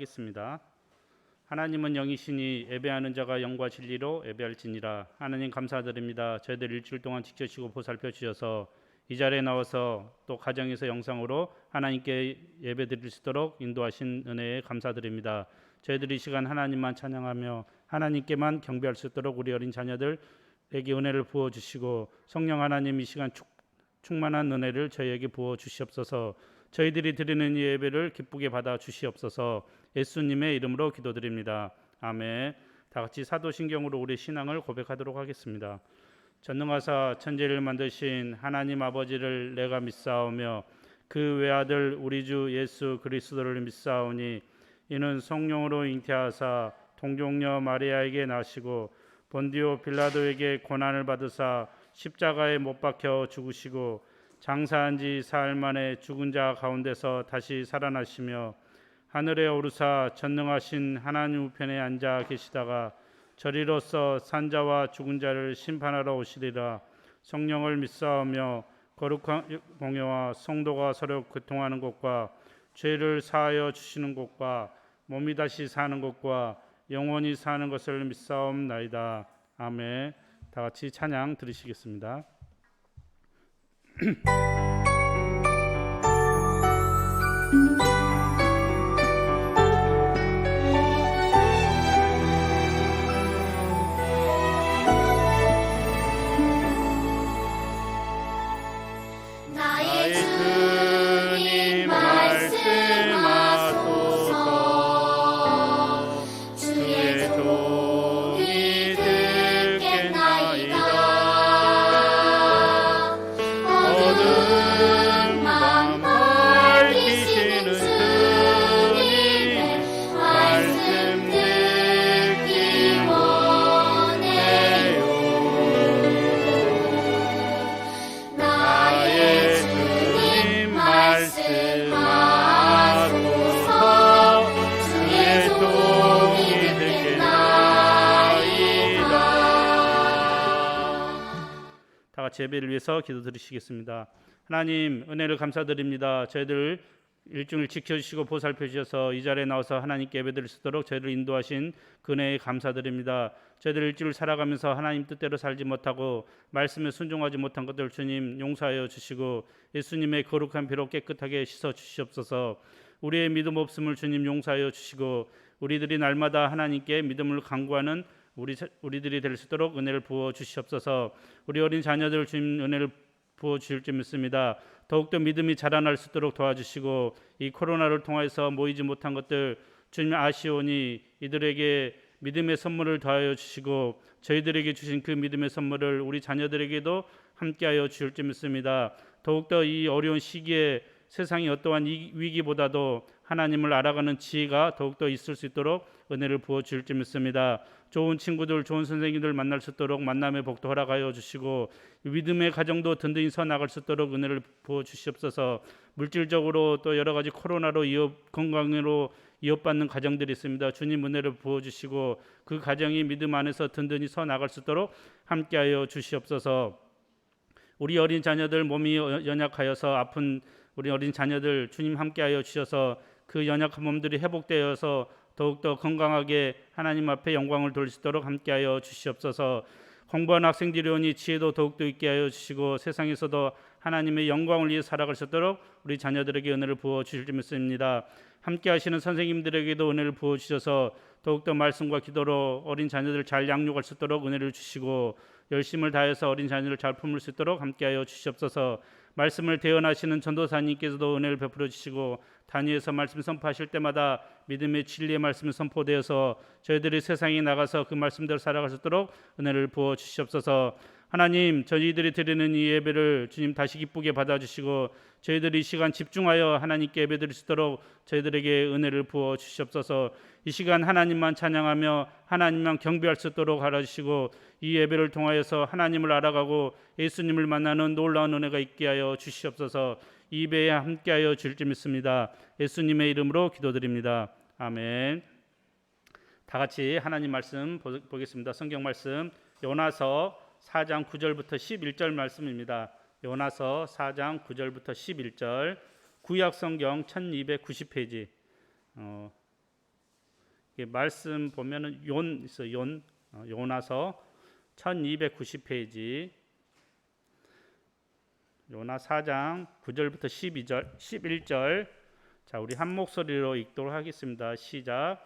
기도하겠습니다. 하나님은 영이시니 예배하는 자가 영과 진리로 예배할지니라. 하나님 감사드립니다. 저희들 일주일 동안 지켜주시고 보살펴 주셔서 이 자리에 나와서 또 가정에서 영상으로 하나님께 예배드릴 수 있도록 인도하신 은혜에 감사드립니다. 저희들이 이 시간 하나님만 찬양하며 하나님께만 경배할 수 있도록 우리 어린 자녀들에게 은혜를 부어주시고 성령 하나님 이 시간 충만한 은혜를 저희에게 부어주시옵소서. 저희들이 드리는 이 예배를 기쁘게 받아 주시옵소서. 예수님의 이름으로 기도드립니다. 아멘. 다 같이 사도신경으로 우리 신앙을 고백하도록 하겠습니다. 전능하사 천지를 만드신 하나님 아버지를 내가 믿사오며 그 외아들 우리 주 예수 그리스도를 믿사오니 이는 성령으로 잉태하사 동정녀 마리아에게 나시고 본디오 빌라도에게 고난을 받으사 십자가에 못 박혀 죽으시고 장사한 지 사흘 만에 죽은 자 가운데서 다시 살아나시며 하늘에 오르사 전능하신 하나님 우편에 앉아 계시다가 저리로서 산자와 죽은 자를 심판하러 오시리라. 성령을 믿사오며 거룩한 공예와 성도가 서로 교통하는 것과 죄를 사하여 주시는 것과 몸이 다시 사는 것과 영원히 사는 것을 믿사옵나이다. 아멘. 다 같이 찬양 들으시겠습니다. 예배를 위해서 기도드리시겠습니다. 하나님 은혜를 감사드립니다. 저희들 일주일 지켜주시고 보살펴 주셔서 이 자리에 나와서 하나님께 예배드릴 수 있도록 저희를 인도하신 그 은혜에 감사드립니다. 저희들 일주일 살아가면서 하나님 뜻대로 살지 못하고 말씀에 순종하지 못한 것들 주님 용서하여 주시고 예수님의 거룩한 피로 깨끗하게 씻어 주시옵소서. 우리의 믿음 없음을 주님 용서하여 주시고 우리들이 날마다 하나님께 믿음을 강구하는 우리들이 될 수 있도록 은혜를 부어 주시옵소서. 우리 어린 자녀들 주님 은혜를 부어 주실 줄 믿습니다. 더욱더 믿음이 자라날 수 있도록 도와주시고 이 코로나를 통해서 모이지 못한 것들 주님 아시오니 이들에게 믿음의 선물을 더하여 주시고 저희들에게 주신 그 믿음의 선물을 우리 자녀들에게도 함께하여 주실 줄 믿습니다. 더욱더 이 어려운 시기에 세상이 어떠한 위기보다도 하나님을 알아가는 지혜가 더욱더 있을 수 있도록 은혜를 부어 주실 줄 믿습니다. 좋은 친구들, 좋은 선생님들 만날 수 있도록 만남의 복도 허락하여 주시고 믿음의 가정도 든든히 서 나갈 수 있도록 은혜를 부어 주시옵소서. 물질적으로 또 여러 가지 코로나로 건강으로 이어받는 가정들이 있습니다. 주님 은혜를 부어 주시고 그 가정이 믿음 안에서 든든히 서 나갈 수 있도록 함께하여 주시옵소서. 우리 어린 자녀들 몸이 연약하여서 아픈 우리 어린 자녀들 주님 함께하여 주셔서 그 연약한 몸들이 회복되어서 더욱더 건강하게 하나님 앞에 영광을 돌릴 수 있도록 함께하여 주시옵소서. 공부한 학생들이 오니 지혜도 더욱더 있게 하여 주시고 세상에서도 하나님의 영광을 위해 살아갈 수 있도록 우리 자녀들에게 은혜를 부어 주실 줄 믿습니다. 함께 하시는 선생님들에게도 은혜를 부어 주셔서 더욱더 말씀과 기도로 어린 자녀들을 잘 양육할 수 있도록 은혜를 주시고 열심을 다해서 어린 자녀를 잘 품을 수 있도록 함께하여 주시옵소서. 말씀을 대언하시는 전도사님께서도 은혜를 베풀어 주시고 단위에서 말씀 선포하실 때마다 믿음의 진리의 말씀이 선포되어서 저희들이 세상에 나가서 그 말씀대로 살아갈 수 있도록 은혜를 부어 주시옵소서. 하나님 저희들이 드리는 이 예배를 주님 다시 기쁘게 받아주시고 저희들이 이 시간 집중하여 하나님께 예배드릴 수 있도록 저희들에게 은혜를 부어 주시옵소서. 이 시간 하나님만 찬양하며 하나님만 경배할 수 있도록 알아주시고 이 예배를 통하여서 하나님을 알아가고 예수님을 만나는 놀라운 은혜가 있게 하여 주시옵소서. 이 예배에 함께하여 주실 줄 믿습니다. 예수님의 이름으로 기도드립니다. 아멘. 다 같이 하나님 말씀 보겠습니다. 성경 말씀 요나서 4장 9절부터 11절 말씀입니다. 요나서 4장 9절부터 11절 구약 성경 1290페이지 이게 말씀 보면은 yon 있어 요나서 1290페이지 요나 4장 9절부터 11절 자 우리 한 목소리로 읽도록 하겠습니다. 시작.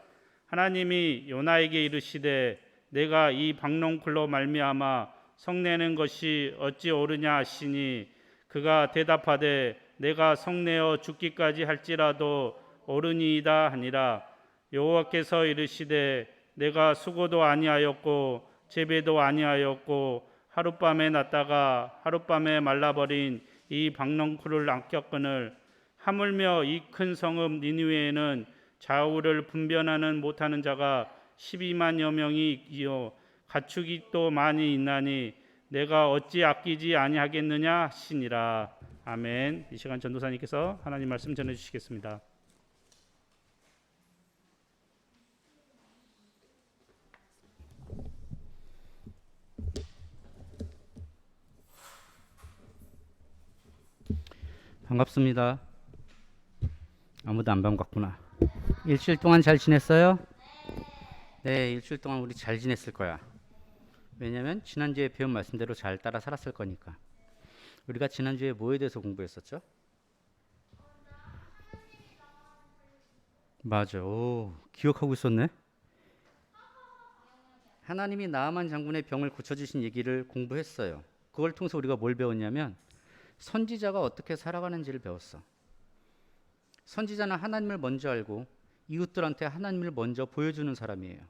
하나님이 요나에게 이르시되 내가 이 박농쿨로 말미암아 성내는 것이 어찌 옳으냐 하시니 그가 대답하되 내가 성내어 죽기까지 할지라도 옳으니이다 하니라. 여호와께서 이르시되 내가 수고도 아니하였고 재배도 아니하였고 하룻밤에 났다가 하룻밤에 말라버린 이 박농쿨을 아꼈거늘 하물며 이 큰 성읍 니느웨에는 좌우를 분변하는 못하는 자가 12만여 명이 있기요 가축이 또 많이 있나니 내가 어찌 아끼지 아니하겠느냐 하시니라. 아멘. 이 시간 전도사님께서 하나님 말씀 전해 주시겠습니다. 반갑습니다. 아무도 안 반갑구나. 일주일 동안 잘 지냈어요? 네, 일주일 동안 우리 잘 지냈을 거야. 왜냐면 지난주에 배운 말씀대로 잘 따라 살았을 거니까. 우리가 지난주에 뭐에 대해서 공부했었죠? 맞아. 오, 기억하고 있었네. 하나님이 나아만 장군의 병을 고쳐주신 얘기를 공부했어요. 그걸 통해서 우리가 뭘 배웠냐면 선지자가 어떻게 살아가는지를 배웠어. 선지자는 하나님을 먼저 알고 이웃들한테 하나님을 먼저 보여주는 사람이에요.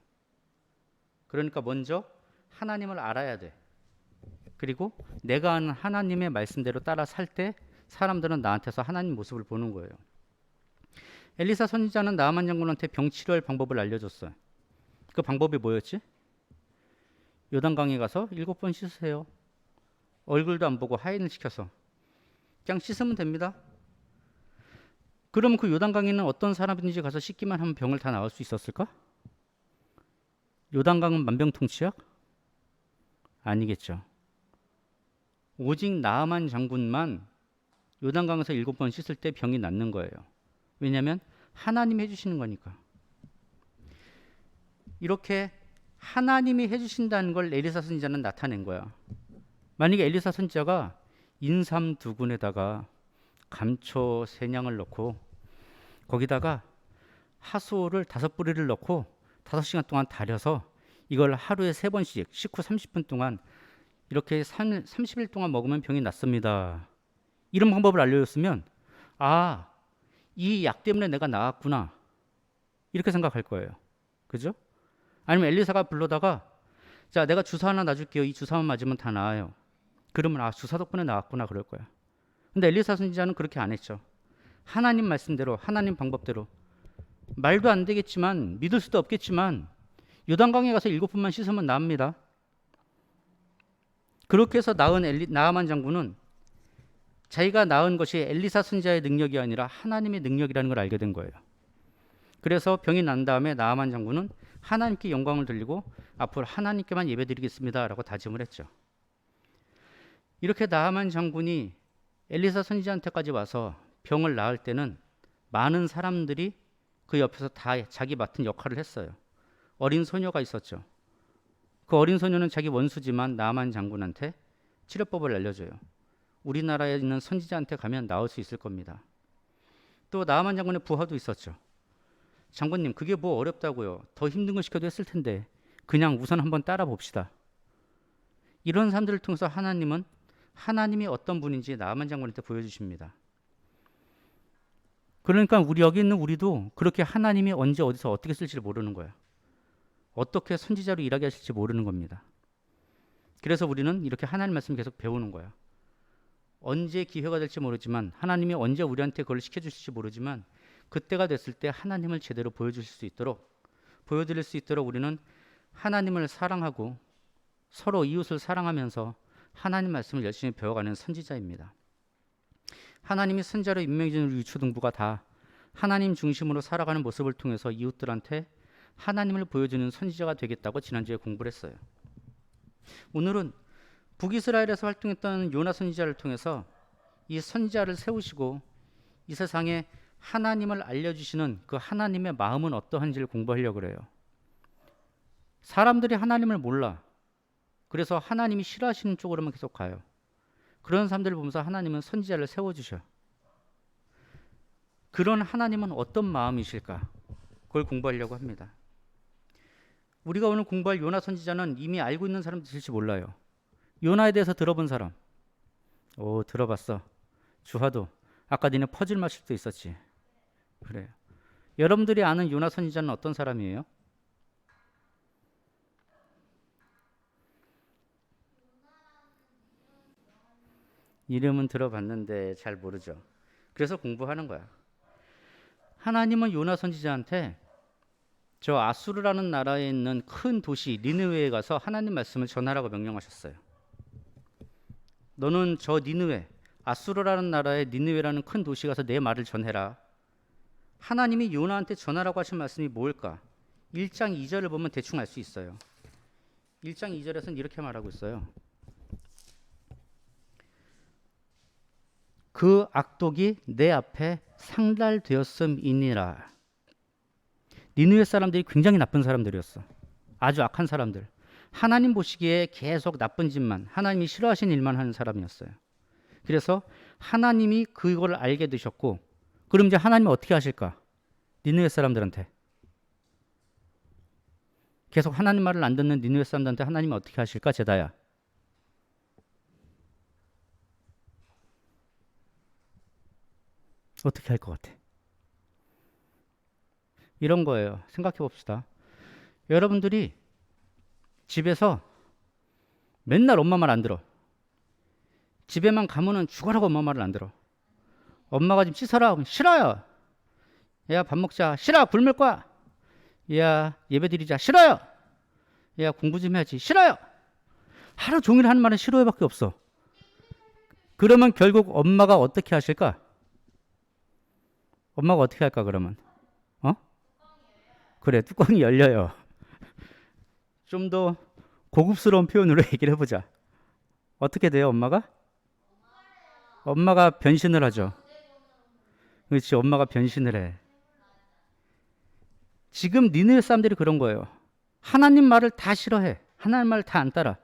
그러니까 먼저 하나님을 알아야 돼. 그리고 내가 아는 하나님의 말씀대로 따라 살 때 사람들은 나한테서 하나님 모습을 보는 거예요. 엘리사 선지자는 나아만 장군한테 병 치료할 방법을 알려줬어요. 그 방법이 뭐였지? 요단강에 가서 7번 씻으세요. 얼굴도 안 보고 하인을 시켜서 그냥 씻으면 됩니다. 그럼 그 요단강에는 어떤 사람이든지 가서 씻기만 하면 병을 다 나을 수 있었을까? 요단강은 만병통치약? 아니겠죠. 오직 나아만 장군만 요단강에서 7번 씻을 때 병이 낫는 거예요. 왜냐하면 하나님이 해주시는 거니까. 이렇게 하나님이 해주신다는 걸 엘리사 선지자는 나타낸 거야. 만약에 엘리사 선지자가 인삼 2군에다가 감초 3냥을 넣고 거기다가 하수를 5뿌리를 넣고 5시간 동안 달여서 이걸 하루에 3번씩 식후 30분 동안 이렇게 30일 동안 먹으면 병이 낫습니다. 이런 방법을 알려줬으면 아, 이 약 때문에 내가 나았구나 이렇게 생각할 거예요. 그죠? 아니면 엘리사가 불러다가 자, 내가 주사 하나 놔줄게요. 이 주사만 맞으면 다 나아요. 그러면 아, 주사 덕분에 나았구나 그럴 거야. 근데 엘리사 선지자는 그렇게 안 했죠. 하나님 말씀대로 하나님 방법대로 말도 안 되겠지만 믿을 수도 없겠지만 요단강에 가서 7번만 씻으면 나옵니다. 그렇게 해서 낳은 나아만 장군은 자기가 낳은 것이 엘리사 선지자의 능력이 아니라 하나님의 능력이라는 걸 알게 된 거예요. 그래서 병이 난 다음에 나아만 장군은 하나님께 영광을 돌리고 앞으로 하나님께만 예배드리겠습니다라고 다짐을 했죠. 이렇게 나아만 장군이 엘리사 선지자한테까지 와서 병을 나을 때는 많은 사람들이 그 옆에서 다 자기 맡은 역할을 했어요. 어린 소녀가 있었죠. 그 어린 소녀는 자기 원수지만 나아만 장군한테 치료법을 알려줘요. 우리나라에 있는 선지자한테 가면 나을 수 있을 겁니다. 또 나아만 장군의 부하도 있었죠. 장군님, 그게 뭐 어렵다고요. 더 힘든 거 시켜도 했을 텐데 그냥 우선 한번 따라 봅시다. 이런 사람들을 통해서 하나님은 하나님이 어떤 분인지 나아만 장군한테 보여주십니다. 그러니까 우리 여기 있는 우리도 그렇게 하나님이 언제 어디서 어떻게 쓸지를 모르는 거야. 어떻게 선지자로 일하게 하실지 모르는 겁니다. 그래서 우리는 이렇게 하나님 말씀 계속 배우는 거야. 언제 기회가 될지 모르지만 하나님이 언제 우리한테 그걸 시켜주실지 모르지만 그때가 됐을 때 하나님을 제대로 보여드릴 수 있도록 우리는 하나님을 사랑하고 서로 이웃을 사랑하면서 하나님 말씀을 열심히 배워가는 선지자입니다. 하나님이 선지자로 임명해 주는 우리 유초등부가 다 하나님 중심으로 살아가는 모습을 통해서 이웃들한테 하나님을 보여주는 선지자가 되겠다고 지난주에 공부를 했어요. 오늘은 북이스라엘에서 활동했던 요나 선지자를 통해서 이 선지자를 세우시고 이 세상에 하나님을 알려주시는 그 하나님의 마음은 어떠한지를 공부하려고 그래요. 사람들이 하나님을 몰라. 그래서 하나님이 싫어하시는 쪽으로만 계속 가요. 그런 사람들을 보면서 하나님은 선지자를 세워주셔. 그런 하나님은 어떤 마음이실까? 그걸 공부하려고 합니다. 우리가 오늘 공부할 요나 선지자는 이미 알고 있는 사람들일지 몰라요. 요나에 대해서 들어본 사람. 오, 들어봤어. 주하도. 아까 니네 퍼즐 맞출 때 있었지. 그래요. 여러분들이 아는 요나 선지자는 어떤 사람이에요? 이름은 들어봤는데 잘 모르죠. 그래서 공부하는 거야. 하나님은 요나 선지자한테 저 아수르라는 나라에 있는 큰 도시 니느웨에 가서 하나님 말씀을 전하라고 명령하셨어요. 너는 저 니느웨, 아수르라는 나라의 니느웨라는 큰 도시 가서 내 말을 전해라. 하나님이 요나한테 전하라고 하신 말씀이 뭘까? 1장 2절을 보면 대충 알 수 있어요. 1장 2절에서는 이렇게 말하고 있어요. 그 악독이 내 앞에 상달되었음이니라. 니느웨 사람들이 굉장히 나쁜 사람들이었어. 아주 악한 사람들. 하나님 보시기에 계속 나쁜 짓만, 하나님이 싫어하시는 일만 하는 사람이었어요. 그래서 하나님이 그걸 알게 되셨고, 그럼 이제 하나님이 어떻게 하실까? 니느웨 사람들한테. 계속 하나님 말을 안 듣는 니느웨 사람들한테 하나님이 어떻게 하실까? 제다야. 어떻게 할 것 같아? 이런 거예요. 생각해 봅시다. 여러분들이 집에서 맨날 엄마 말 안 들어. 집에만 가면은 죽어라고 엄마 말을 안 들어. 엄마가 좀 씻어라. 싫어요. 야, 밥 먹자. 싫어. 굶을 거야. 야, 예배 드리자. 싫어요. 야, 공부 좀 해야지. 싫어요. 하루 종일 하는 말은 싫어요밖에 없어. 그러면 결국 엄마가 어떻게 하실까? 엄마가 어떻게 할까 그러면? 어? 그래, 뚜껑이 열려요. 좀 더 고급스러운 표현으로 얘기를 해보자. 어떻게 돼요, 엄마가? 엄마가 변신을 하죠. 그렇지, 엄마가 변신을 해. 지금 니느웨 사람들이 그런 거예요. 하나님 말을 다 싫어해. 하나님 말을 다 안 따라.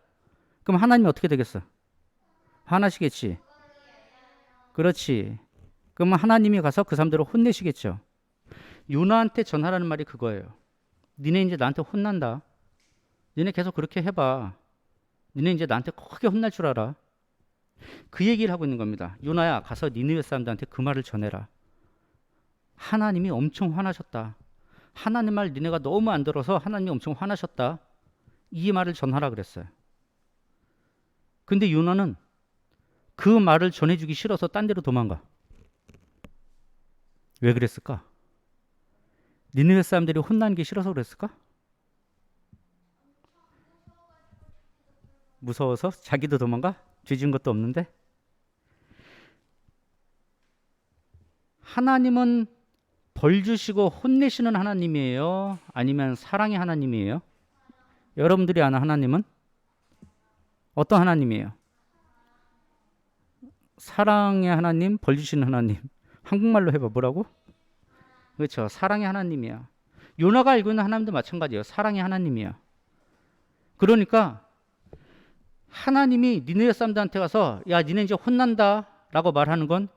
그럼 하나님이 어떻게 되겠어? 화나시겠지. 그렇지. 그러면 하나님이 가서 그 사람들을 혼내시겠죠. 요나한테 전하라는 말이 그거예요. 니네 이제 나한테 혼난다. 니네 계속 그렇게 해봐. 니네 이제 나한테 크게 혼날 줄 알아. 그 얘기를 하고 있는 겁니다. 요나야, 가서 니느웨 사람들한테 그 말을 전해라. 하나님이 엄청 화나셨다. 하나님 말 니네가 너무 안 들어서 하나님이 엄청 화나셨다. 이 말을 전하라 그랬어요. 근데 요나는 그 말을 전해주기 싫어서 딴 데로 도망가. 왜 그랬을까? 니느웨 사람들이 혼나는 게 싫어서 그랬을까? 무서워서? 자기도 도망가? 죄 지은 것도 없는데? 하나님은 벌 주시고 혼내시는 하나님이에요? 아니면 사랑의 하나님이에요? 여러분들이 아는 하나님은 어떤 하나님이에요? 사랑의 하나님, 벌 주시는 하나님. 한국말로 해봐. 뭐라고? 그렇죠. 사랑의 하나님이야. 요나가 알고 있는 하나님도 마찬가지예요. 사랑의 하나님이야. 그러니까 하나님이 니느웨 사람들한테 가서 야, 니네 이제 혼난다 라고 말하는 건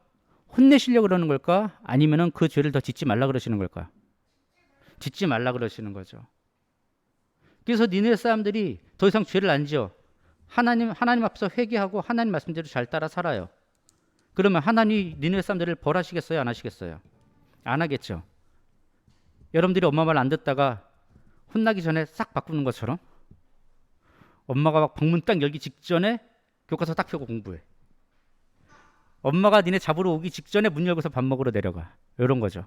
혼내시려고 그러는 걸까? 아니면은 그 죄를 더 짓지 말라 그러시는 걸까? 짓지 말라 그러시는 거죠. 그래서 니느웨 사람들이 더 이상 죄를 안 지어. 하나님 앞에서 회개하고 하나님 말씀대로 잘 따라 살아요. 그러면 하나님이 니느웨 사람들을 벌하시겠어요? 안 하시겠어요? 안 하겠죠. 여러분들이 엄마 말 안 듣다가 혼나기 전에 싹 바꾸는 것처럼 엄마가 막 방문 딱 열기 직전에 교과서 딱 펴고 공부해. 엄마가 니네 잡으러 오기 직전에 문 열고서 밥 먹으러 내려가. 이런 거죠.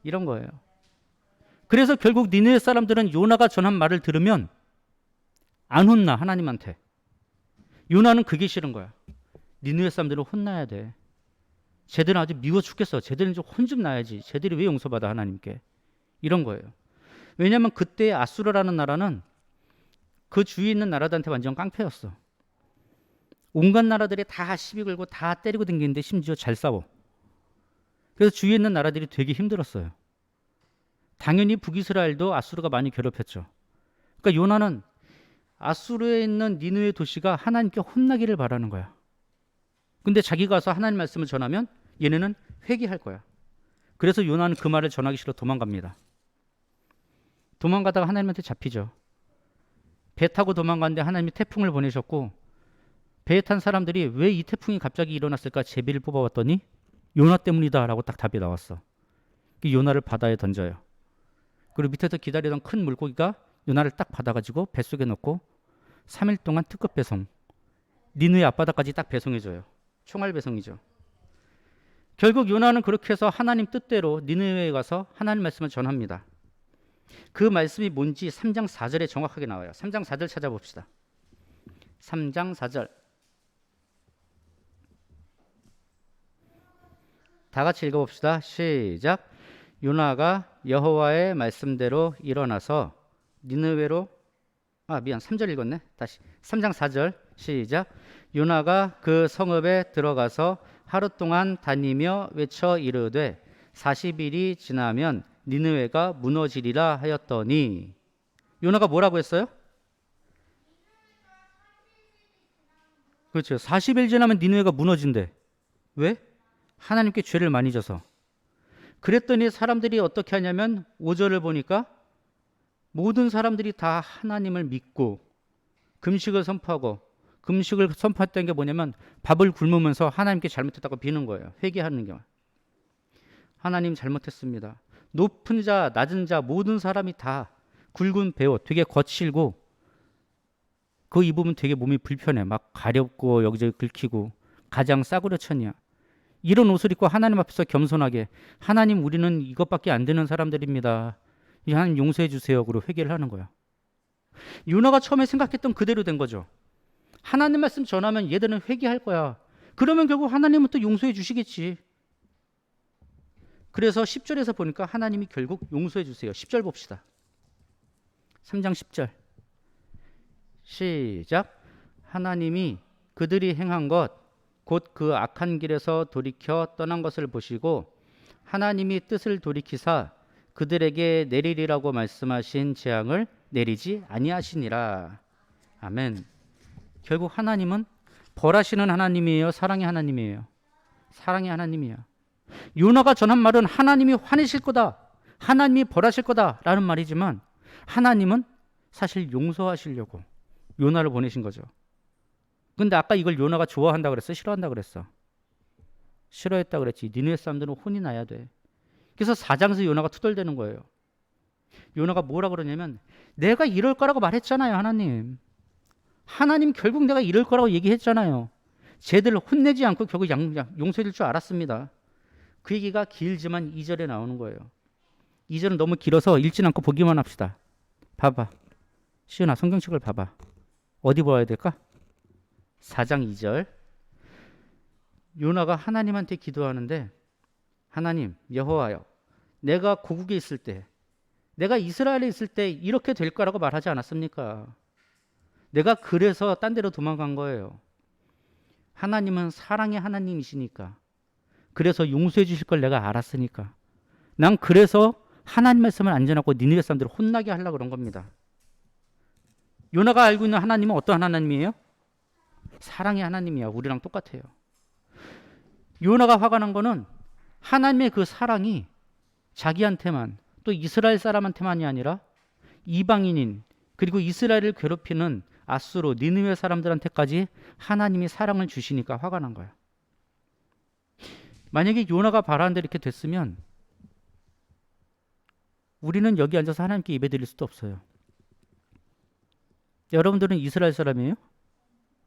이런 거예요. 그래서 결국 니느웨 사람들은 요나가 전한 말을 들으면 안 혼나, 하나님한테. 요나는 그게 싫은 거야. 니느웨 사람들은 혼나야 돼. 쟤들은 아주 미워 죽겠어. 쟤들은 좀 혼 좀 나야지. 쟤들이 왜 용서받아 하나님께. 이런 거예요. 왜냐하면 그때 아수르라는 나라는 그 주위에 있는 나라들한테 완전 깡패였어. 온갖 나라들이 다 시비 걸고 다 때리고 댕기는데 심지어 잘 싸워. 그래서 주위에 있는 나라들이 되게 힘들었어요. 당연히 북이스라엘도 아수르가 많이 괴롭혔죠. 그러니까 요나는 아수르에 있는 니느웨 도시가 하나님께 혼나기를 바라는 거야. 근데 자기가 가서 하나님 말씀을 전하면 얘네는 회개할 거야. 그래서 요나는 그 말을 전하기 싫어 도망갑니다. 도망가다가 하나님한테 잡히죠. 배 타고 도망갔는데 하나님이 태풍을 보내셨고, 배에 탄 사람들이 왜 이 태풍이 갑자기 일어났을까 제비를 뽑아봤더니 요나 때문이다라고 딱 답이 나왔어. 요나를 바다에 던져요. 그리고 밑에서 기다리던 큰 물고기가 요나를 딱 받아가지고 뱃속에 넣고 3일 동안 특급 배송, 니느웨 앞바다까지 딱 배송해줘요. 총알 배송이죠. 결국 요나는 그렇게 해서 하나님 뜻대로 니느웨에 가서 하나님 말씀을 전합니다. 그 말씀이 뭔지 3장 4절에 정확하게 나와요. 3장 4절 찾아봅시다. 3장 4절. 다 같이 읽어봅시다. 시작. 요나가 여호와의 말씀대로 일어나서 니느웨로 3절 읽었네. 다시 3장 4절 시작. 요나가 그 성읍에 들어가서 하루 동안 다니며 외쳐 이르되 40일이 지나면 니느웨가 무너지리라 하였더니, 요나가 뭐라고 했어요? 그렇죠. 40일 지나면 니느웨가 무너진대. 왜? 하나님께 죄를 많이 져서. 그랬더니 사람들이 어떻게 하냐면 5절을 보니까 모든 사람들이 다 하나님을 믿고 금식을 선포하고, 금식을 선포했던 게 뭐냐면 밥을 굶으면서 하나님께 잘못했다고 비는 거예요. 회개하는 게. 하나님 잘못했습니다. 높은 자 낮은 자 모든 사람이 다 굵은 베옷, 되게 거칠고 그거 입으면 되게 몸이 불편해. 막 가렵고 여기저기 긁히고 가장 싸구려 천이야. 이런 옷을 입고 하나님 앞에서 겸손하게, 하나님 우리는 이것밖에 안 되는 사람들입니다, 하나님 용서해 주세요, 그리고 회개를 하는 거야. 요나가 처음에 생각했던 그대로 된 거죠. 하나님 말씀 전하면 얘들은 회개할 거야. 그러면 결국 하나님은 또 용서해 주시겠지. 그래서 10절에서 보니까 하나님이 결국 용서해 주세요. 10절 봅시다. 3장 10절 시작. 하나님이 그들이 행한 것 곧 그 악한 길에서 돌이켜 떠난 것을 보시고 하나님이 뜻을 돌이키사 그들에게 내리리라고 말씀하신 재앙을 내리지 아니하시니라. 아멘. 결국 하나님은 벌하시는 하나님이에요, 사랑의 하나님이에요? 사랑의 하나님이야. 요나가 전한 말은 하나님이 화내실 거다, 하나님이 벌하실 거다라는 말이지만 하나님은 사실 용서하시려고 요나를 보내신 거죠. 근데 아까 이걸 요나가 좋아한다 그랬어, 싫어한다 그랬어? 싫어했다 그랬지. 니느웨 사람들은 혼이 나야 돼. 그래서 4장에서 요나가 투덜대는 거예요. 요나가 뭐라 그러냐면 내가 이럴 거라고 말했잖아요. 하나님 결국 내가 이럴 거라고 얘기했잖아요. 쟤들을 혼내지 않고 결국 용서해 줄 줄 알았습니다. 그 얘기가 길지만 2절에 나오는 거예요. 2절은 너무 길어서 읽진 않고 보기만 합시다. 봐봐. 시은아, 성경책을 봐봐. 어디 보아야 될까? 4장 2절. 요나가 하나님한테 기도하는데, 하나님 여호와여, 내가 고국에 있을 때, 내가 이스라엘에 있을 때 이렇게 될 거라고 말하지 않았습니까? 내가 그래서 딴 데로 도망간 거예요. 하나님은 사랑의 하나님이시니까, 그래서 용서해 주실 걸 내가 알았으니까 난 그래서 하나님 말씀을 안 전하고 니느웨 사람들을 혼나게 하려고 그런 겁니다. 요나가 알고 있는 하나님은 어떤 하나님이에요? 사랑의 하나님이야. 우리랑 똑같아요. 요나가 화가 난 거는 하나님의 그 사랑이 자기한테만, 또 이스라엘 사람한테만이 아니라 이방인인 그리고 이스라엘을 괴롭히는 아수르, 니느웨 사람들한테까지 하나님이 사랑을 주시니까 화가 난 거야. 만약에 요나가 바라는 대로 이렇게 됐으면 우리는 여기 앉아서 하나님께 예배드릴 수도 없어요. 여러분들은 이스라엘 사람이에요?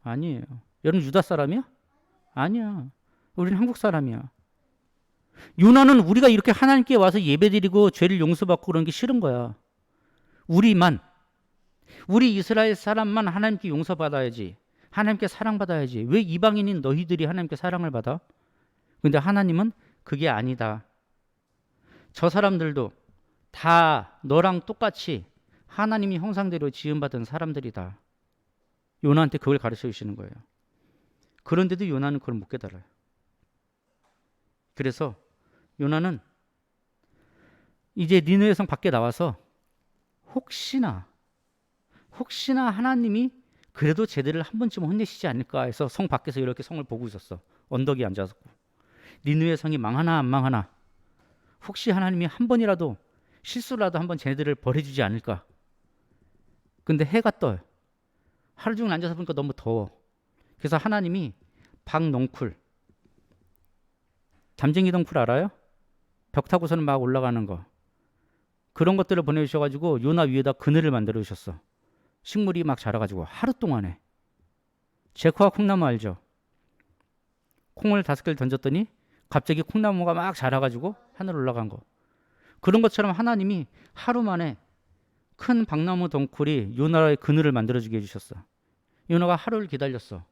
아니에요. 여러분 유다 사람이야? 아니야. 우리는 한국 사람이야. 요나는 우리가 이렇게 하나님께 와서 예배드리고 죄를 용서받고 그런 게 싫은 거야. 우리 이스라엘 사람만 하나님께 용서받아야지, 하나님께 사랑받아야지. 왜 이방인인 너희들이 하나님께 사랑을 받아? 근데 하나님은 그게 아니다. 저 사람들도 다 너랑 똑같이 하나님이 형상대로 지음받은 사람들이다. 요나한테 그걸 가르쳐 주시는 거예요. 그런데도 요나는 그걸 못 깨달아요. 그래서 요나는 이제 니느웨 성 밖에 나와서 혹시나 혹시나 하나님이 그래도 쟤들을 한 번쯤 혼내시지 않을까 해서 성 밖에서 이렇게 성을 보고 있었어. 언덕에 앉아서. 니느웨 성이 망하나 안 망하나, 혹시 하나님이 한 번이라도 실수라도 한번 쟤네들을 버려주지 않을까. 근데 해가 떠요. 하루 종일 앉아서 보니까 너무 더워. 그래서 하나님이 박넝쿨, 잠쟁이 덩쿨 알아요? 벽 타고서는 막 올라가는 거, 그런 것들을 보내주셔가지고 요나 위에다 그늘을 만들어 주셨어. 식물이 막 자라가지고 하루 동안에. 제코와 콩나무 알죠? 콩을 5개를 던졌더니 갑자기 콩나무가 막 자라가지고 하늘 올라간 거. 그런 것처럼 하나님이 하루 만에 큰 박나무 덩쿨이 요나의 그늘을 만들어주게 해주셨어. 요나가 하루를 기다렸어.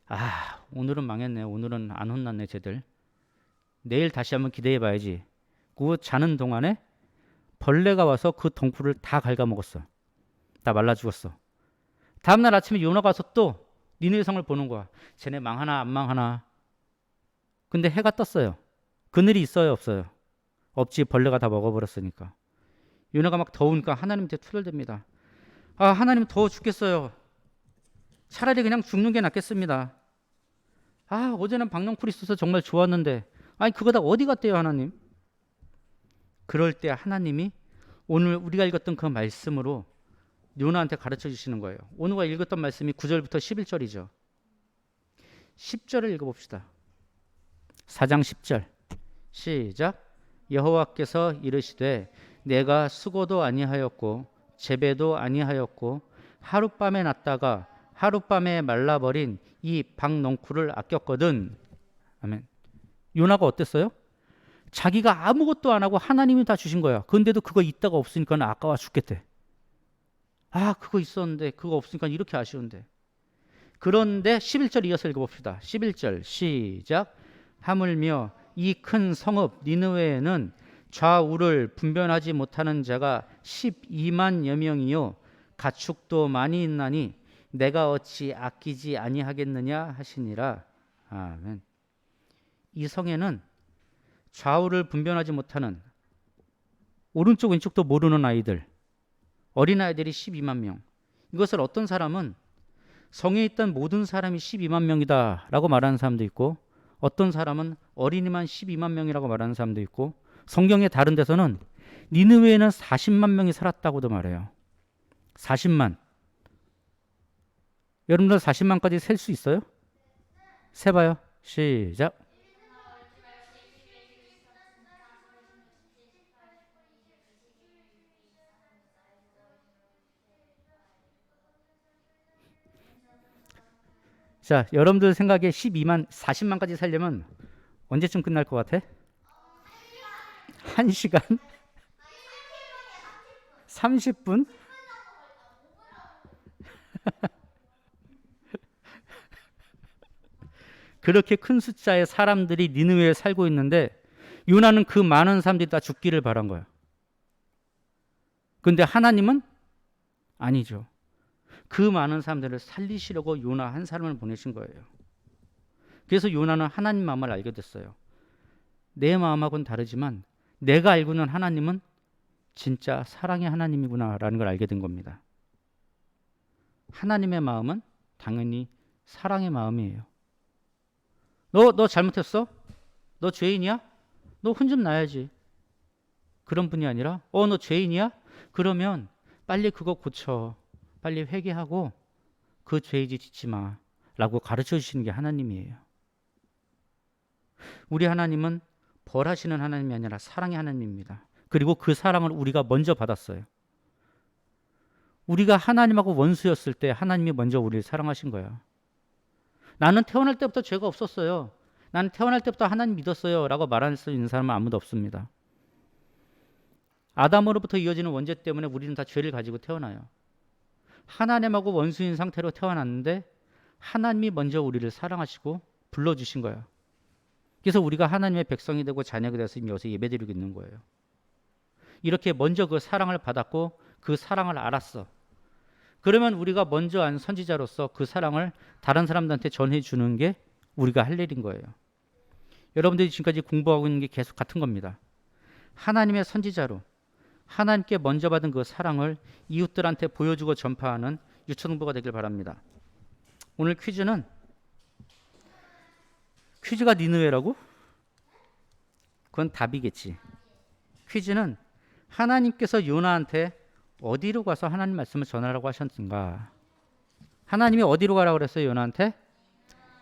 아, 오늘은 망했네. 오늘은 안 혼났네 쟤들. 내일 다시 한번 기대해봐야지. 그 자는 동안에 벌레가 와서 그 덩쿨을 다 갉아먹었어. 다 말라 죽었어. 다음날 아침에 요나가 와서 또 니느웨 성을 보는 거야. 쟤네 망하나 안 망하나. 근데 해가 떴어요. 그늘이 있어요 없어요? 없지. 벌레가 다 먹어버렸으니까. 요나가 막 더우니까 하나님한테 투덜댑니다. 아, 하나님 더워 죽겠어요. 차라리 그냥 죽는 게 낫겠습니다. 아, 어제는 박넝쿨이 있어서 정말 좋았는데, 아니 그거 다 어디 갔대요 하나님? 그럴 때 하나님이 오늘 우리가 읽었던 그 말씀으로 요나한테 가르쳐 주시는 거예요. 오늘가 읽었던 말씀이 9절부터 11절이죠. 10절을 읽어봅시다. 4장 10절 시작. 여호와께서 이르시되 내가 수고도 아니하였고 재배도 아니하였고 하룻밤에 났다가 하룻밤에 말라버린 이 박넝쿨을 아꼈거든. 아멘. 요나가 어땠어요? 자기가 아무것도 안 하고 하나님이 다 주신 거야. 그런데도 그거 있다가 없으니까 아까워 죽겠대. 아, 그거 있었는데 그거 없으니까 이렇게 아쉬운데. 그런데 11절 이어서 읽어봅시다. 11절 시작. 하물며 이 큰 성읍 니느웨에는 좌우를 분별하지 못하는 자가 12만여 명이요 가축도 많이 있나니 내가 어찌 아끼지 아니하겠느냐 하시니라. 아멘. 이 성에는 좌우를 분별하지 못하는, 오른쪽 왼쪽도 모르는 아이들, 어린아이들이 12만 명. 이것을 어떤 사람은 성에 있던 모든 사람이 12만 명이다 라고 말하는 사람도 있고, 어떤 사람은 어린이만 12만 명이라고 말하는 사람도 있고, 성경의 다른 데서는 니느웨에는 40만 명이 살았다고도 말해요. 40만. 여러분들 40만까지 셀 수 있어요? 세봐요. 시작. 자, 여러분들 생각에 40만까지 살려면 언제쯤 끝날 것 같아? 1시간? 30분? 그렇게 큰 숫자의 사람들이 니느웨에 살고 있는데 요나는 그 많은 사람들이 다 죽기를 바란 거야. 근데 하나님은 아니죠. 그 많은 사람들을 살리시려고 요나 한 사람을 보내신 거예요. 그래서 요나는 하나님 마음을 알게 됐어요. 내 마음하고는 다르지만 내가 알고 있는 하나님은 진짜 사랑의 하나님이구나라는 걸 알게 된 겁니다. 하나님의 마음은 당연히 사랑의 마음이에요. 너 잘못했어? 너 죄인이야? 너 혼 좀 나야지. 그런 분이 아니라 너 죄인이야? 그러면 빨리 그거 고쳐. 빨리 회개하고 그 죄이지 짓지 마 라고 가르쳐 주시는 게 하나님이에요. 우리 하나님은 벌하시는 하나님이 아니라 사랑의 하나님입니다. 그리고 그 사랑을 우리가 먼저 받았어요. 우리가 하나님하고 원수였을 때 하나님이 먼저 우리를 사랑하신 거야. 나는 태어날 때부터 죄가 없었어요. 나는 태어날 때부터 하나님 믿었어요 라고 말할 수 있는 사람은 아무도 없습니다. 아담으로부터 이어지는 원죄 때문에 우리는 다 죄를 가지고 태어나요. 하나님하고 원수인 상태로 태어났는데 하나님이 먼저 우리를 사랑하시고 불러주신 거예요. 그래서 우리가 하나님의 백성이 되고 자녀가 되어서 지금 여기서 예배드리고 있는 거예요. 이렇게 먼저 그 사랑을 받았고 그 사랑을 알았어. 그러면 우리가 먼저 안 선지자로서 그 사랑을 다른 사람들한테 전해주는 게 우리가 할 일인 거예요. 여러분들이 지금까지 공부하고 있는 게 계속 같은 겁니다. 하나님의 선지자로 하나님께 먼저 받은 그 사랑을 이웃들한테 보여주고 전파하는 유초등부가 되길 바랍니다. 오늘 퀴즈가 니느웨라고? 그건 답이겠지. 퀴즈는 하나님께서 요나한테 어디로 가서 하나님 말씀을 전하라고 하셨는가? 하나님이 어디로 가라고 그랬어요, 요나한테?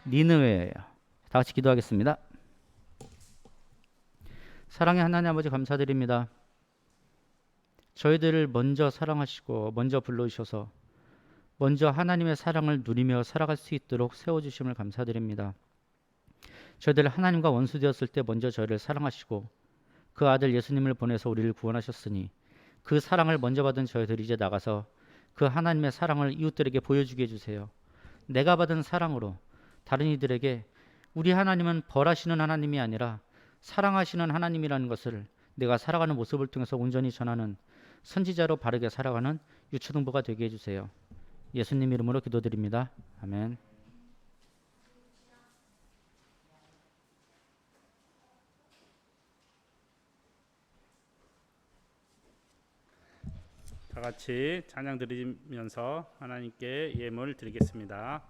니느웨예요. 다 같이 기도하겠습니다. 사랑의 하나님 아버지 감사드립니다. 저희들을 먼저 사랑하시고 먼저 불러주셔서 먼저 하나님의 사랑을 누리며 살아갈 수 있도록 세워주심을 감사드립니다. 저희들 하나님과 원수 되었을 때 먼저 저희를 사랑하시고 그 아들 예수님을 보내서 우리를 구원하셨으니 그 사랑을 먼저 받은 저희들이 이제 나가서 그 하나님의 사랑을 이웃들에게 보여주게 해주세요. 내가 받은 사랑으로 다른 이들에게 우리 하나님은 벌하시는 하나님이 아니라 사랑하시는 하나님이라는 것을 내가 살아가는 모습을 통해서 온전히 전하는 선지자로 바르게 살아가는 유초등부가 되게 해주세요. 예수님 이름으로 기도드립니다. 아멘. 다 같이 찬양 드리면서 하나님께 예물 드리겠습니다.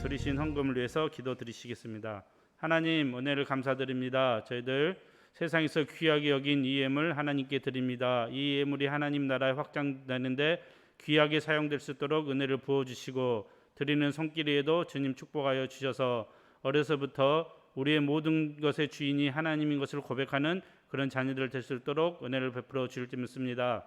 드리신 헌금을 위해서 기도드리시겠습니다. 하나님 은혜를 감사드립니다. 저희들 세상에서 귀하게 여긴 이 예물 하나님께 드립니다. 이 예물이 하나님 나라에 확장되는데 귀하게 사용될 수 있도록 은혜를 부어주시고 드리는 손길에도 주님 축복하여 주셔서 어려서부터 우리의 모든 것의 주인이 하나님인 것을 고백하는 그런 자녀들 될 수 있도록 은혜를 베풀어 주실 줄 믿습니다.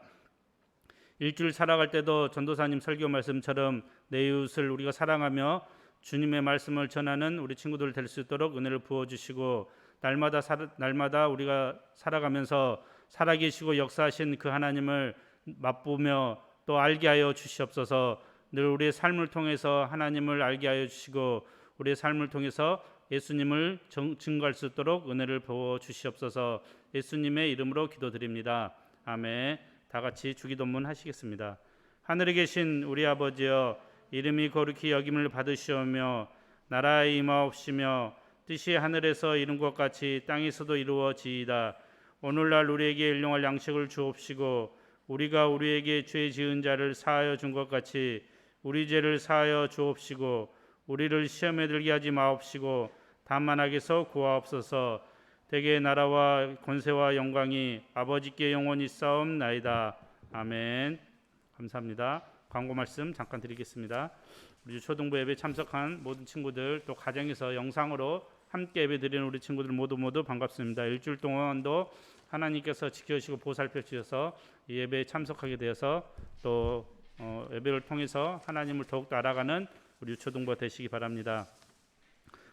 일주일 살아갈 때도 전도사님 설교 말씀처럼 내 이웃을 우리가 사랑하며 주님의 말씀을 전하는 우리 친구들 될 수 있도록 은혜를 부어주시고 날마다 우리가 살아가면서 살아계시고 역사하신 그 하나님을 맛보며 또 알게 하여 주시옵소서. 늘 우리의 삶을 통해서 하나님을 알게 하여 주시고 우리의 삶을 통해서 예수님을 증거할 수 있도록 은혜를 부어주시옵소서. 예수님의 이름으로 기도드립니다. 아멘. 다 같이 주기도문 하시겠습니다. 하늘에 계신 우리 아버지여, 이름이 거룩히 여김을 받으시오며 나라에 임하옵시며 뜻이 하늘에서 이룬 것 같이 땅에서도 이루어지이다. 오늘날 우리에게 일용할 양식을 주옵시고 우리가 우리에게 죄 지은 자를 사하여 준 것 같이 우리 죄를 사하여 주옵시고 우리를 시험에 들게 하지 마옵시고 다만 악에서 구하옵소서. 대개 나라와 권세와 영광이 아버지께 영원히 싸움나이다. 아멘. 감사합니다. 광고 말씀 잠깐 드리겠습니다. 우리 초등부 예배 참석한 모든 친구들, 또 가정에서 영상으로 함께 예배 드리는 우리 친구들 모두 반갑습니다. 일주일 동안도 하나님께서 지켜주시고 보살펴 주셔서 이 예배에 참석하게 되어서 또 예배를 통해서 하나님을 더욱더 알아가는 우리 초등부가 되시기 바랍니다.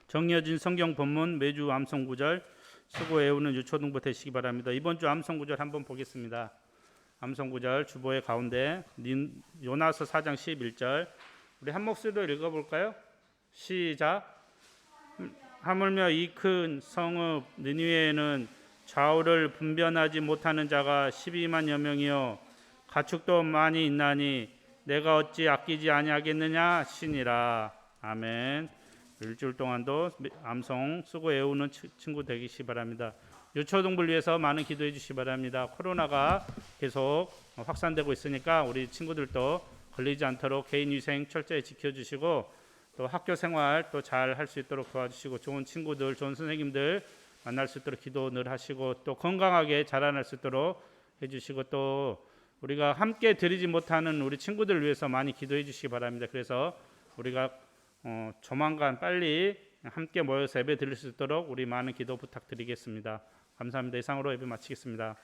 정리해진 성경 본문 매주 암송 구절 쓰고 외우는 유초등부 되시기 바랍니다. 이번 주 암송 구절 한번 보겠습니다. 암송 구절 주보의 가운데 요나서 4장 11절 우리 한 목소리로 읽어볼까요? 시작. 하물며 이 큰 성읍 느니웨에는 좌우를 분변하지 못하는 자가 12만여 명이요 가축도 많이 있나니 내가 어찌 아끼지 아니하겠느냐 신이라. 아멘. 일주일 동안도 암송 쓰고 외우는 친구 되시기 바랍니다. 유초등부를 위해서 많은 기도해 주시기 바랍니다. 코로나가 계속 확산되고 있으니까 우리 친구들도 걸리지 않도록 개인 위생 철저히 지켜주시고 또 학교 생활 또 잘 할 수 있도록 도와주시고 좋은 친구들, 좋은 선생님들 만날 수 있도록 기도 늘 하시고 또 건강하게 자라날 수 있도록 해주시고 또 우리가 함께 드리지 못하는 우리 친구들을 위해서 많이 기도해 주시기 바랍니다. 그래서 우리가 조만간 빨리 함께 모여서 예배 드릴 수 있도록 우리 많은 기도 부탁드리겠습니다. 감사합니다. 이상으로 예배 마치겠습니다.